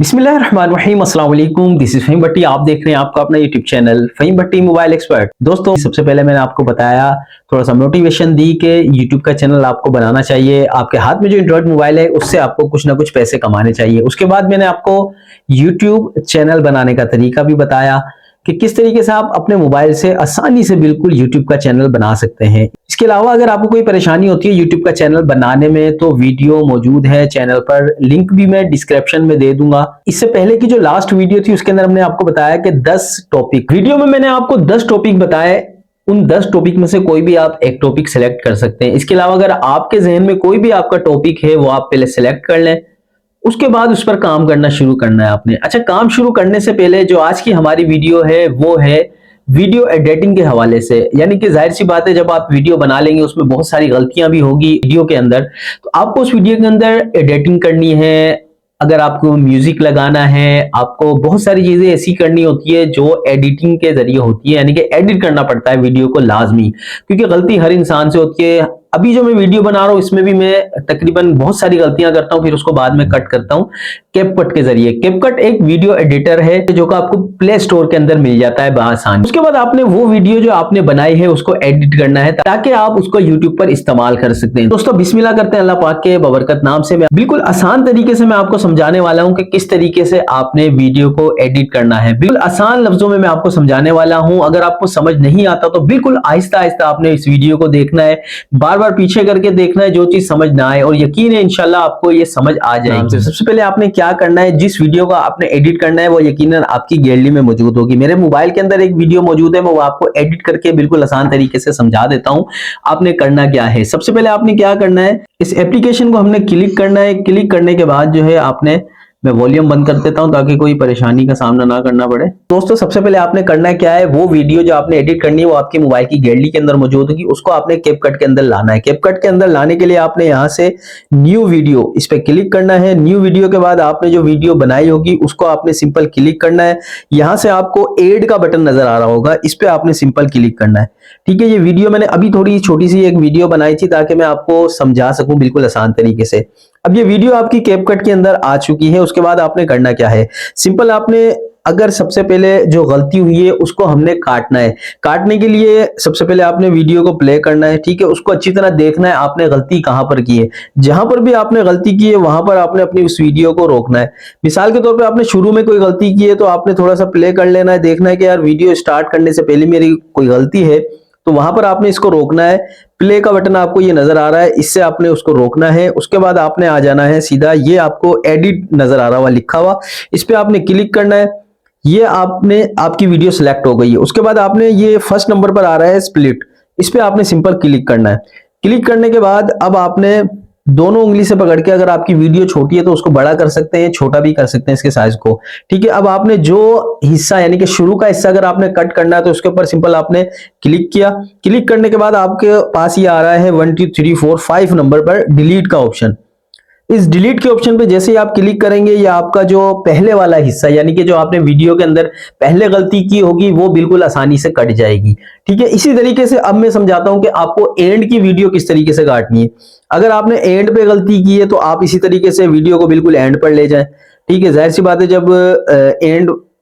बिस्मिल्लाहिर्रहमानिर्रहीम, अस्सलाम वालेकुम। दिस इज फहीम भट्टी। आप देख रहे हैं आपका अपना यूट्यूब चैनल फहीम भट्टी मोबाइल एक्सपर्ट। दोस्तों, सबसे पहले मैंने आपको बताया, थोड़ा सा मोटिवेशन दी कि यूट्यूब का चैनल आपको बनाना चाहिए। आपके हाथ में जो एंड्रॉइड मोबाइल है उससे आपको कुछ ना कुछ पैसे कमाने चाहिए। उसके बाद मैंने आपको यूट्यूब चैनल बनाने का तरीका भी बताया कि किस तरीके से आप अपने मोबाइल से आसानी से बिल्कुल यूट्यूब का चैनल बना सकते हैं। इसके अलावा अगर आपको कोई परेशानी होती है यूट्यूब का चैनल बनाने में, तो वीडियो मौजूद है चैनल पर, लिंक भी मैं डिस्क्रिप्शन में दे दूंगा। इससे पहले की जो लास्ट वीडियो थी उसके अंदर हमने आपको बताया कि 10 टॉपिक, वीडियो में मैंने आपको 10 टॉपिक बताए। उन 10 टॉपिक में से कोई भी आप एक टॉपिक सेलेक्ट कर सकते हैं। इसके अलावा अगर आपके जहन में कोई भी आपका टॉपिक है वो आप पहले सेलेक्ट कर लें, उसके बाद उस पर काम करना शुरू करना है आपने। अच्छा, काम शुरू करने से पहले जो आज की हमारी वीडियो है वो है वीडियो एडिटिंग के हवाले से। यानी कि जाहिर सी बात है, जब आप वीडियो बना लेंगे उसमें बहुत सारी गलतियां भी होगी वीडियो के अंदर, तो आपको उस वीडियो के अंदर एडिटिंग करनी है। अगर आपको म्यूजिक लगाना है, आपको बहुत सारी चीजें ऐसी करनी होती है जो एडिटिंग के जरिए होती है, यानी कि एडिट करना पड़ता है वीडियो को लाजमी, क्योंकि गलती हर इंसान से होती है। अभी जो मैं वीडियो बना रहा हूं इसमें भी मैं तकरीबन बहुत सारी गलतियां करता हूं, फिर उसको बाद में कट करता हूं कैपकट के जरिए। कैपकट एक वीडियो एडिटर है जो कि आपको प्ले स्टोर के अंदर मिल जाता है बआसानी। उसके बाद आपने वो वीडियो जो आपने बनाई है उसको एडिट करना है ताकि आप उसको यूट्यूब पर इस्तेमाल कर सकते हैं। दोस्तों, बिस्मिल्लाह करते हैं अल्लाह पाक के बबरकत नाम से। मैं बिल्कुल आसान तरीके से मैं आपको समझाने वाला हूं कि किस तरीके से आपने वीडियो को एडिट करना है। बिल्कुल आसान लफ्जों में मैं आपको समझाने वाला हूं। अगर आपको समझ नहीं आता तो बिल्कुल आहिस्ता आहिस्ता आपने इस वीडियो को देखना है, बार बार पीछे करके देखना है जो चीज समझ ना आए, और यकीन है इंशाल्लाह आपको ये समझ आ जाएगी। सबसे पहले आपने क्या करना है, जिस वीडियो को आपने एडिट करना है वो यकीनन आपकी गैलरी में मौजूद होगी। मेरे मोबाइल के अंदर एक वीडियो मौजूद है, मैं वो आपको एडिट करके बिल्कुल आसान तरीके से समझा देता हूं। आपने करना क्या है, सबसे पहले आपने क्या करना है, इस एप्लीकेशन को हमने क्लिक करना है। क्लिक करने के बाद जो है आपने, मैं वॉल्यूम बंद कर देता हूं ताकि कोई परेशानी का सामना ना करना पड़े। दोस्तों, सबसे पहले आपने करना क्या है, वो वीडियो जो आपने एडिट करनी है वो आपके मोबाइल की गैलरी के अंदर मौजूद होगी, उसको आपने कैपकट के अंदर लाना है। कैपकट के अंदर लाने के लिए आपने यहां से न्यू वीडियो, इस पे क्लिक करना है। न्यू वीडियो के बाद आपने जो वीडियो बनाई होगी उसको आपने सिंपल क्लिक करना है। यहां से आपको एड का बटन नजर आ रहा होगा, इस पे आपने सिंपल क्लिक करना है। ठीक है, ये वीडियो मैंने अभी थोड़ी छोटी सी एक वीडियो बनाई थी ताकि मैं आपको समझा सकूं बिल्कुल आसान तरीके से। अब ये वीडियो आपकी कैपकट के अंदर आ चुकी है। उसके बाद आपने करना क्या है, सिंपल आपने, अगर सबसे पहले जो गलती हुई है उसको हमने काटना है। काटने के लिए सबसे पहले आपने वीडियो को प्ले करना है। ठीक है, उसको अच्छी तरह देखना है आपने गलती कहां पर की है। जहां पर भी आपने गलती की है वहां पर आपने अपनी उस वीडियो को रोकना है। मिसाल के तौर पे आपने शुरू में कोई गलती की है तो आपने थोड़ा सा प्ले कर लेना है, देखना है कि यार वीडियो स्टार्ट करने से पहले मेरी कोई गलती है, तो वहां पर आपने इसको रोकना है। प्ले का बटन आपको ये नजर आ रहा है, इससे आपने उसको रोकना है। उसके बाद आपने आ जाना है सीधा, ये आपको एडिट नजर आ रहा हुआ लिखा हुआ, इस पे आपने क्लिक करना है। ये आपने, आपकी वीडियो सिलेक्ट हो गई है। उसके बाद आपने, ये फर्स्ट नंबर पर आ रहा है स्प्लिट, इस पे आपने सिंपल क्लिक करना है। क्लिक करने के बाद अब आपने दोनों उंगली से पकड़ के, अगर आपकी वीडियो छोटी है तो उसको बड़ा कर सकते हैं, छोटा भी कर सकते हैं इसके साइज को। ठीक है, अब आपने जो हिस्सा, यानी कि शुरू का हिस्सा अगर आपने कट करना है तो उसके ऊपर सिंपल आपने क्लिक किया। क्लिक करने के बाद आपके पास ये आ रहा है 1 2 3 4 5 नंबर पर डिलीट का ऑप्शन। इस डिलीट के ऑप्शन पे जैसे ही आप क्लिक करेंगे, ये आपका जो पहले वाला हिस्सा, यानी कि जो आपने वीडियो के अंदर पहले गलती की होगी वो बिल्कुल आसानी से कट जाएगी। ठीक है, इसी तरीके से अब मैं समझाता हूं कि आपको एंड की वीडियो किस तरीके से काटनी है। अगर आपने एंड पे गलती की है तो आप इसी तरीके से वीडियो को बिल्कुल एंड पर ले जाएं। ठीक है, जाहिर सी बात है, जब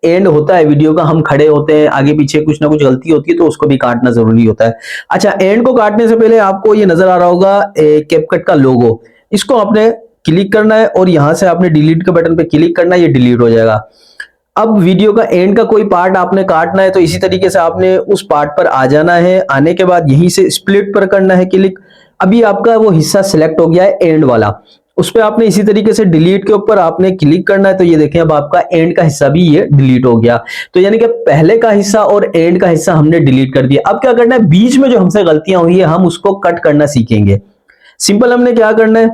एंड होता है वीडियो का, हम खड़े होते हैं, आगे पीछे कुछ ना कुछ गलती होती है तो उसको भी काटना जरूरी होता है। अच्छा, एंड को काटने से पहले आपको ये नजर आ रहा होगा कैपकट का लोगो, इसको आपने क्लिक करना है और यहां से आपने डिलीट के बटन पे क्लिक करना है, ये डिलीट हो जाएगा। अब वीडियो का एंड का कोई पार्ट आपने काटना है तो इसी तरीके से आपने उस पार्ट पर आ जाना है। आने के बाद यहीं से स्प्लिट पर करना है क्लिक। अभी आपका वो हिस्सा सिलेक्ट हो गया है एंड वाला, उस पर आपने इसी तरीके से डिलीट के ऊपर आपने क्लिक करना है, तो ये देखें अब आपका एंड का हिस्सा भी ये डिलीट हो गया। तो यानी कि पहले का हिस्सा और एंड का हिस्सा हमने डिलीट कर दिया। अब क्या करना है, बीच में जो हमसे गलतियां हुई है हम उसको कट करना सीखेंगे। सिंपल हमने क्या करना है,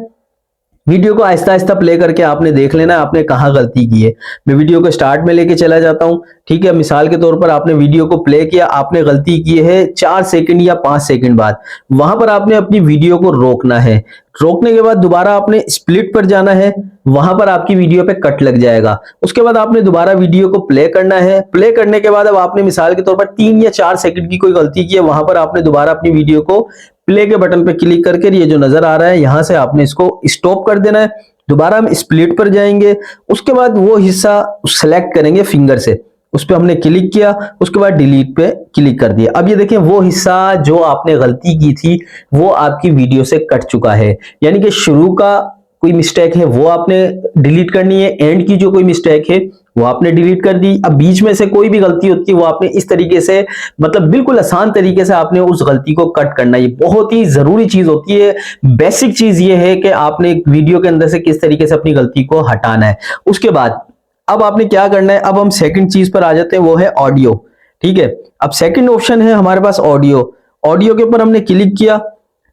वीडियो को आहिस्ता आहिस्ता प्ले करके आपने देख लेना है आपने कहां गलती की है। मैं वीडियो को स्टार्ट में लेके चला जाता हूं। ठीक है, मिसाल के तौर पर आपने वीडियो को प्ले किया, आपने गलती की है 4 सेकंड या 5 सेकंड बाद, वहां पर आपने अपनी वीडियो को रोकना है। रोकने के बाद दोबारा आपने स्प्लिट पर जाना है, वहां पर आपकी वीडियो पे कट लग जाएगा। उसके बाद आपने दोबारा वीडियो को प्ले करना है। प्ले करने के बाद अब आपने मिसाल के तौर पर 3 या 4 सेकंड की कोई गलती की है, वहां पर आपने दोबारा अपनी वीडियो को प्ले के बटन पे क्लिक करके ये जो नजर आ रहा है यहां से आपने इसको स्टॉप कर देना है। दोबारा हम स्प्लिट पर जाएंगे, उसके बाद वो हिस्सा सेलेक्ट करेंगे फिंगर से, उस पर हमने क्लिक किया, उसके बाद डिलीट पे क्लिक कर दिया। अब ये देखें वो हिस्सा जो आपने गलती की थी वो आपकी वीडियो से कट चुका है, यानी कि शुरू का कोई मिस्टेक है वो आपने डिलीट करनी है, एंड की जो कोई मिस्टेक है वो आपने डिलीट कर दी। अब बीच में से कोई भी गलती होती है वो आपने इस तरीके से, मतलब बिल्कुल आसान तरीके से आपने उस गलती को कट करना है। ये बहुत ही जरूरी चीज होती है, बेसिक चीज ये है कि आपने एक वीडियो के अंदर से किस तरीके से अपनी गलती को हटाना है। उसके बाद अब आपने क्या करना है, अब हम सेकंड चीज पर आ जाते हैं, वो है ऑडियो। ठीक है, अब सेकंड ऑप्शन है हमारे पास ऑडियो। ऑडियो के ऊपर हमने क्लिक किया,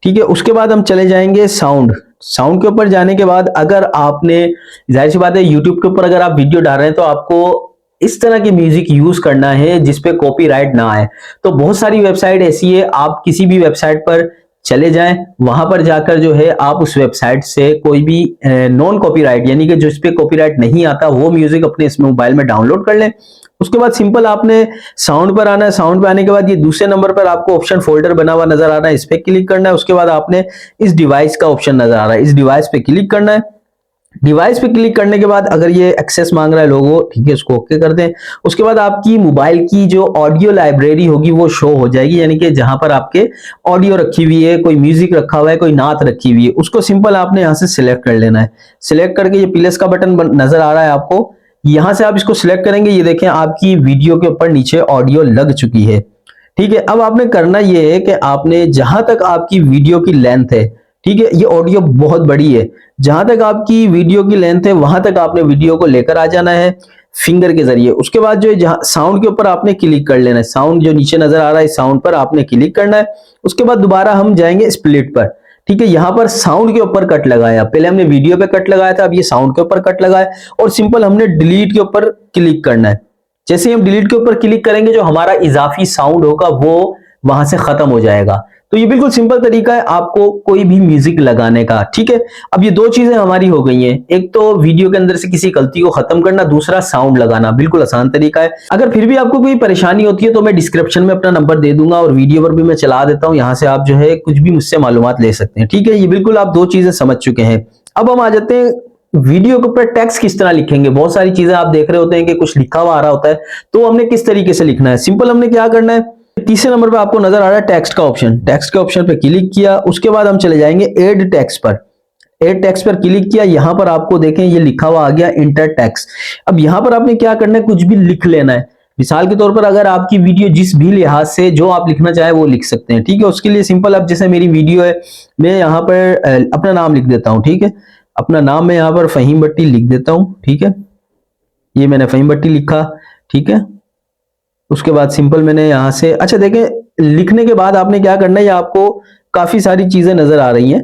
ठीक है, उसके बाद हम चले जाएंगे साउंड। साउंड के ऊपर जाने के बाद अगर आपने, जाहिर सी बात है यूट्यूब के ऊपर अगर आप वीडियो डाल रहे हैं तो आपको इस तरह की म्यूजिक यूज करना है जिसपे कॉपीराइट ना आए। तो बहुत सारी वेबसाइट ऐसी है, आप किसी भी वेबसाइट पर चले जाएं, वहां पर जाकर जो है आप उस वेबसाइट से कोई भी नॉन कॉपीराइट यानी कि जिस पे कॉपीराइट नहीं आता वो म्यूजिक अपने इस मोबाइल में डाउनलोड कर लें। उसके बाद सिंपल आपने साउंड पर आना है, साउंड पर आने के बाद ये दूसरे नंबर पर आपको ऑप्शन फोल्डर बना हुआ नजर आ रहा है, इस पे क्लिक करना है। उसके बाद आपने इस डिवाइस का ऑप्शन नजर आ रहा है, इस डिवाइस पे क्लिक करना है। डिवाइस पे क्लिक करने के बाद अगर ये एक्सेस मांग रहा है लोगो, ठीक है, इसको ओके कर दें। उसके बाद आपकी मोबाइल की जो ऑडियो लाइब्रेरी होगी वो शो हो जाएगी, यानी कि जहां पर आपके ऑडियो रखी हुई है, कोई म्यूजिक रखा हुआ है, कोई नात रखी हुई है, उसको सिंपल आपने यहां से सिलेक्ट कर लेना है। सिलेक्ट करके ये प्लस का बटन नजर आ रहा है आपको, यहां से आप इसको सिलेक्ट करेंगे, ये देखें आपकी वीडियो के ऊपर नीचे ऑडियो लग चुकी है। ठीक है, अब आपने करना ये है कि आपने जहां तक आपकी वीडियो की लेंथ है, ठीक है, ये ऑडियो बहुत बड़ी है, जहां तक आपकी वीडियो की लेंथ है वहां तक आपने वीडियो को लेकर आ जाना है फिंगर के जरिए। उसके बाद जो है जहां साउंड के ऊपर आपने क्लिक कर लेना है, साउंड जो नीचे नजर आ रहा है साउंड पर आपने क्लिक करना है। उसके बाद दोबारा हम जाएंगे स्प्लिट पर, ठीक है, यहां पर साउंड के ऊपर कट लगाया, पहले हमने वीडियो पे कट लगाया था, अब ये साउंड के ऊपर कट लगाया और सिंपल हमने डिलीट के ऊपर क्लिक करना है। जैसे ही हम डिलीट के ऊपर क्लिक करेंगे जो हमारा इजाफी साउंड होगा वो वहां से खत्म हो जाएगा। तो ये बिल्कुल सिंपल तरीका है आपको कोई भी म्यूजिक लगाने का। ठीक है, अब ये दो चीजें हमारी हो गई हैं, एक तो वीडियो के अंदर से किसी गलती को खत्म करना, दूसरा साउंड लगाना, बिल्कुल आसान तरीका है। अगर फिर भी आपको कोई परेशानी होती है तो मैं डिस्क्रिप्शन में अपना नंबर दे दूंगा और वीडियो पर भी मैं चला देता हूं, यहां से आप जो है कुछ भी मुझसे मालूमात ले सकते हैं। ठीक है, ये बिल्कुल आप दो चीजें समझ चुके हैं। अब हम आ जाते हैं वीडियो के ऊपर टेक्स्ट किस तरह लिखेंगे। बहुत सारी चीजें आप देख रहे होते हैं कि कुछ लिखा हुआ आ रहा होता है, तो हमने किस तरीके से लिखना है। सिंपल हमने क्या करना है, तीसरे नंबर पे आपको नजर आ रहा है टेक्स्ट का ऑप्शन, टेक्स्ट के ऑप्शन पे क्लिक किया, उसके बाद हम चले जाएंगे ऐड टेक्स्ट पर। ऐड टेक्स्ट पर क्लिक किया, यहां पर आपको देखें ये लिखा हुआ आ गया इंटर टेक्स्ट। अब यहां पर आपने क्या करना है, कुछ भी लिख लेना है। मिसाल के तौर पर अगर आपकी वीडियो जिस भी लिहाज से जो आप लिखना चाहे वो लिख सकते हैं। ठीक है, उसके लिए सिंपल, अब जैसे मेरी वीडियो है, मैं यहाँ पर अपना नाम लिख देता हूँ। ठीक है, अपना नाम मैं यहाँ पर फहीम भट्टी लिख देता हूँ। ठीक है, ये मैंने फहीम भट्टी लिखा। ठीक है, उसके बाद सिंपल मैंने यहां से, अच्छा देखें लिखने के बाद आपने क्या करना है, ये आपको काफी सारी चीजें नजर आ रही हैं,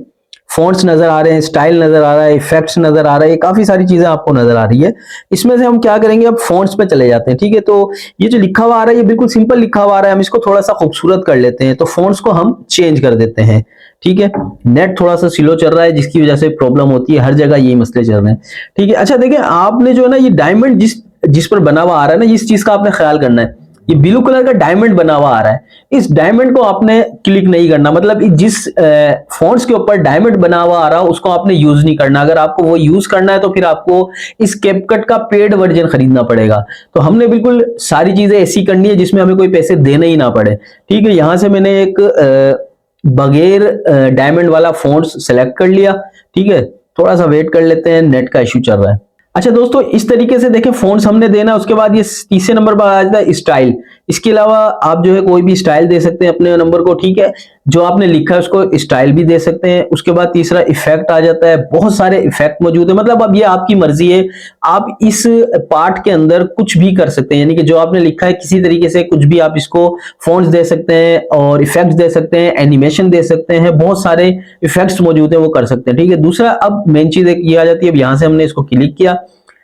फॉन्ट्स नजर आ रहे हैं, स्टाइल नजर आ रहा है, इफेक्ट्स नजर आ रहे हैं, काफी सारी चीजें आपको नजर आ रही है। इसमें से हम क्या करेंगे, अब फॉन्ट्स पे चले जाते हैं। ठीक है, तो ये जो लिखा हुआ आ रहा है ये बिल्कुल सिंपल लिखा हुआ आ रहा है, हम इसको थोड़ा सा खूबसूरत कर लेते हैं, तो फॉन्ट्स को हम चेंज कर देते हैं। ठीक है, नेट थोड़ा सा स्लो चल रहा है जिसकी वजह से प्रॉब्लम होती है, हर जगह यही मसले चल रहे हैं। ठीक है, अच्छा देखें आपने जो है ना ये डायमंड जिस पर बना हुआ आ रहा है ना, इस चीज का आपने ख्याल करना है। ये ब्लू कलर का डायमंड बना हुआ आ रहा है, इस डायमंड को आपने क्लिक नहीं करना, मतलब जिस फॉन्ट्स के ऊपर डायमंड बना हुआ आ रहा है उसको आपने यूज नहीं करना। अगर आपको वो यूज करना है तो फिर आपको इस कैपकट का पेड वर्जन खरीदना पड़ेगा। तो हमने बिल्कुल सारी चीजें ऐसी करनी है जिसमें हमें कोई पैसे देने ही ना पड़े। ठीक है, यहां से मैंने एक बगैर डायमंड वाला फॉन्ट्स सेलेक्ट कर लिया। ठीक है, थोड़ा सा वेट कर लेते हैं, नेट का इश्यू चल रहा है। अच्छा दोस्तों, इस तरीके से देखें फॉन्ट्स हमने देना। उसके बाद ये तीसरे नंबर पर आ जाता है स्टाइल। इसके अलावा आप जो है कोई भी स्टाइल दे सकते हैं अपने नंबर को। ठीक है, जो आपने लिखा है उसको स्टाइल भी दे सकते हैं। उसके बाद तीसरा इफेक्ट आ जाता है, बहुत सारे इफेक्ट मौजूद है, मतलब अब ये आपकी मर्जी है, आप इस पार्ट के अंदर कुछ भी कर सकते हैं, यानी कि जो आपने लिखा है किसी तरीके से कुछ भी आप इसको फॉन्ट्स दे सकते हैं और इफेक्ट्स दे सकते हैं, एनिमेशन दे सकते हैं, बहुत सारे इफेक्ट्स मौजूद है वो कर सकते हैं। ठीक है, दूसरा अब मेन चीज एक ये आ जाती है, अब यहां से हमने इसको क्लिक किया,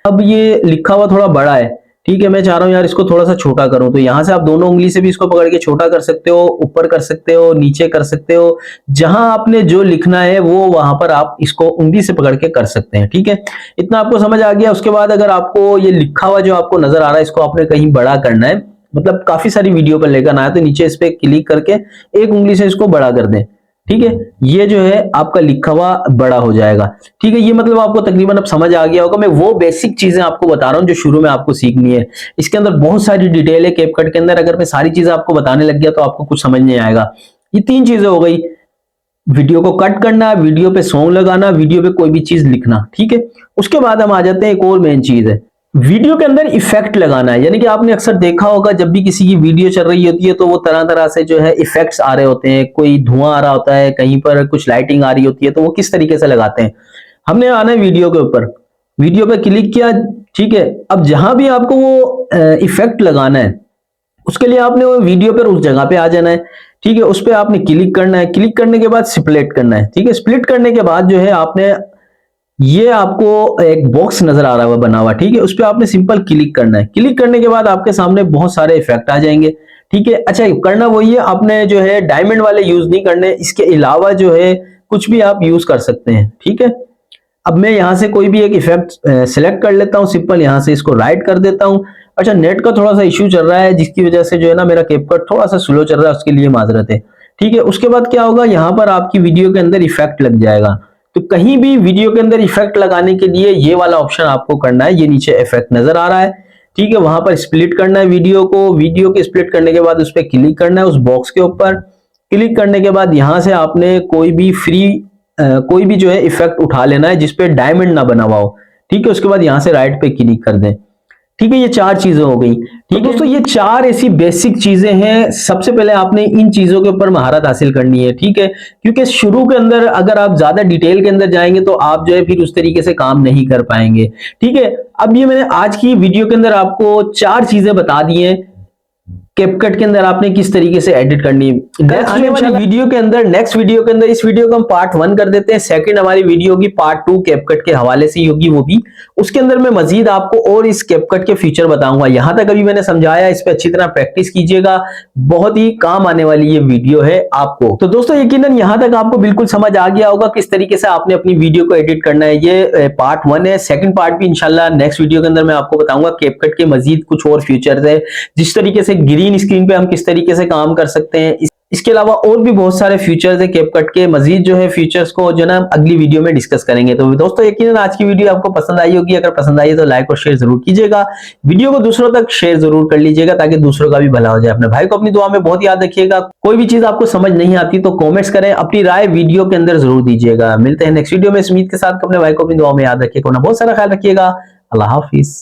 अब ये लिखा हुआ थोड़ा बड़ा है। ठीक है, मैं चाह रहा हूं यार इसको थोड़ा सा छोटा करूं, तो यहां से आप दोनों उंगली से भी इसको पकड़ के छोटा कर सकते हो, ऊपर कर सकते हो, नीचे कर सकते हो, जहां आपने जो लिखना है वो वहां पर आप इसको उंगली से पकड़ के कर सकते हैं। ठीक है, इतना आपको समझ आ गया। उसके बाद अगर आपको ये लिखा हुआ जो आपको नजर आ रहा है इसको आपने कहीं बड़ा करना है, मतलब काफी सारी वीडियो पर लेकर आया, तो नीचे इस पे क्लिक करके एक उंगली से इसको बड़ा कर दें। ठीक है, ये जो है आपका लिखा हुआ बड़ा हो जाएगा। ठीक है, ये मतलब आपको तकरीबन अब समझ आ गया होगा। मैं वो बेसिक चीजें आपको बता रहा हूं जो शुरू में आपको सीखनी है। इसके अंदर बहुत सारी डिटेल है कैपकट के अंदर, अगर मैं सारी चीजें आपको बताने लग गया तो आपको कुछ समझ नहीं आएगा। ये 3 चीजें हो गई, वीडियो को कट करना, वीडियो पे सॉन्ग लगाना, वीडियो पे कोई भी चीज लिखना। ठीक है, उसके बाद हम आ जाते हैं एक और मेन चीज है, वीडियो के अंदर इफेक्ट लगाना है। यानी कि आपने अक्सर देखा होगा जब भी किसी की वीडियो चल रही होती है तो वो तरह तरह से जो है इफेक्ट्स आ रहे होते हैं, कोई धुआं आ रहा होता है, कहीं पर कुछ लाइटिंग आ रही होती है, तो वो किस तरीके से लगाते हैं। हमने आना है वीडियो के ऊपर, वीडियो पे क्लिक किया। ठीक है, अब जहां भी आपको वो इफेक्ट लगाना है उसके लिए आपने वो वीडियो पर उस जगह पे आ जाना है। ठीक है, उस पर आपने क्लिक करना है, क्लिक करने के बाद स्प्लिट करना है। ठीक है, स्प्लिट करने के बाद जो है आपने, ये आपको एक बॉक्स नजर आ रहा है बना हुआ। ठीक है, उस पर आपने सिंपल क्लिक करना है। क्लिक करने के बाद आपके सामने बहुत सारे इफेक्ट आ जाएंगे। ठीक है, अच्छा करना वही है, आपने जो है डायमंड वाले यूज नहीं करने, इसके अलावा जो है कुछ भी आप यूज कर सकते हैं। ठीक है, अब मैं यहां से कोई भी एक इफेक्ट सिलेक्ट कर लेता हूं, सिंपल यहां से इसको राइट कर देता हूं। अच्छा, नेट का थोड़ा सा इश्यू चल रहा है जिसकी वजह से जो है ना मेरा कैपकट थोड़ा सा स्लो चल रहा है, उसके लिए माजरत है। ठीक है, उसके बाद क्या होगा, यहां पर आपकी वीडियो के अंदर इफेक्ट लग जाएगा। तो कहीं भी वीडियो के अंदर इफेक्ट लगाने के लिए ये वाला ऑप्शन आपको करना है, ये नीचे इफेक्ट नजर आ रहा है। ठीक है, वहां पर स्प्लिट करना है वीडियो को, वीडियो के स्प्लिट करने के बाद उस पर क्लिक करना है, उस बॉक्स के ऊपर क्लिक करने के बाद यहां से आपने कोई भी फ्री कोई भी जो है इफेक्ट उठा लेना है जिसपे डायमंड ना बना हुआ हो। ठीक है, उसके बाद यहां से राइट पे क्लिक कर दें। ठीक है, ये 4 चीजें हो गई। ठीक है दोस्तों, ये 4 ऐसी बेसिक चीजें हैं। सबसे पहले आपने इन चीजों के ऊपर महारत हासिल करनी है। ठीक है, क्योंकि शुरू के अंदर अगर आप ज्यादा डिटेल के अंदर जाएंगे तो आप जो है फिर उस तरीके से काम नहीं कर पाएंगे। ठीक है, अब ये मैंने आज की वीडियो के अंदर आपको 4 चीजें बता दी हैं कैपकट के अंदर आपने किस तरीके से एडिट करनी है। आने वाली वीडियो के अंदर, नेक्स्ट वीडियो के अंदर, इस वीडियो को हम पार्ट 1 कर देते हैं, सेकंड हमारी वीडियो होगी पार्ट 2 कैपकट के हवाले से होगी वो भी। उसके अंदर मैं मजीद आपको और इस कैपकट के फीचर बताऊंगा। यहां तक अभी मैंने समझाया, इस पे अच्छी तरह प्रैक्टिस कीजिएगा, बहुत ही काम आने वाली ये वीडियो है आपको। तो दोस्तों यकीनन यहां तक आपको बिल्कुल समझ आ गया होगा किस तरीके से आपने अपनी वीडियो को एडिट करना है। ये पार्ट 1 है, सेकंड पार्ट भी इंशाल्लाह नेक्स्ट वीडियो के अंदर मैं आपको बताऊंगा कैपकट के मजीद कुछ और फीचर्स है, जिस तरीके से ग्रीन स्क्रीन पे हम किस तरीके से काम कर सकते हैं। इसके अलावा और भी बहुत सारे फीचर्स है कैपकट के, मजीद जो है फीचर्स को जो ना अगली वीडियो में डिस्कस करेंगे। तो दोस्तों यकीनन आज की वीडियो आपको पसंद आई होगी, अगर पसंद आई तो लाइक और शेयर जरूर कीजिएगा, वीडियो को दूसरों तक शेयर जरूर कर लीजिएगा ताकि दूसरों का भी भला हो जाए। अपने भाई को अपनी दुआ में बहुत याद रखिएगा। कोई भी चीज आपको समझ नहीं आती तो कॉमेंट्स करें, अपनी राय वीडियो के अंदर जरूर दीजिएगा। मिलते हैं नेक्स्ट वीडियो में इस उम्मीद के साथ, अपने भाई को अपनी दुआ में याद रखिएगा, बहुत सारा ख्याल रखिएगा। अल्लाह हाफिज।